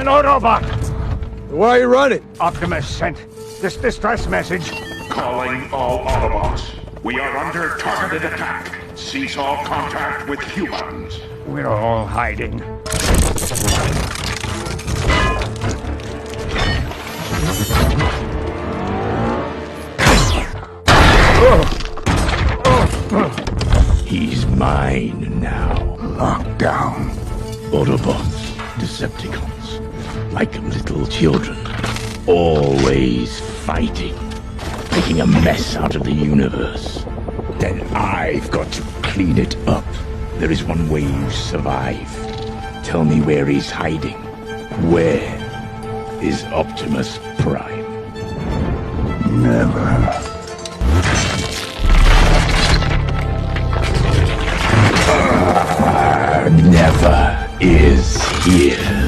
an Autobot! Why are you running? Optimus sent this distress message. Calling all Autobots. We are under targeted attack. Cease all contact with humans. We're all hiding. He's mine now. Lockdown. Autobots, Decepticons, like little children, always fighting, making a mess out of the universe. Then I've got to clean it up. There is one way you survive. Tell me where he's hiding. Where is Optimus Prime? Never. Never is here.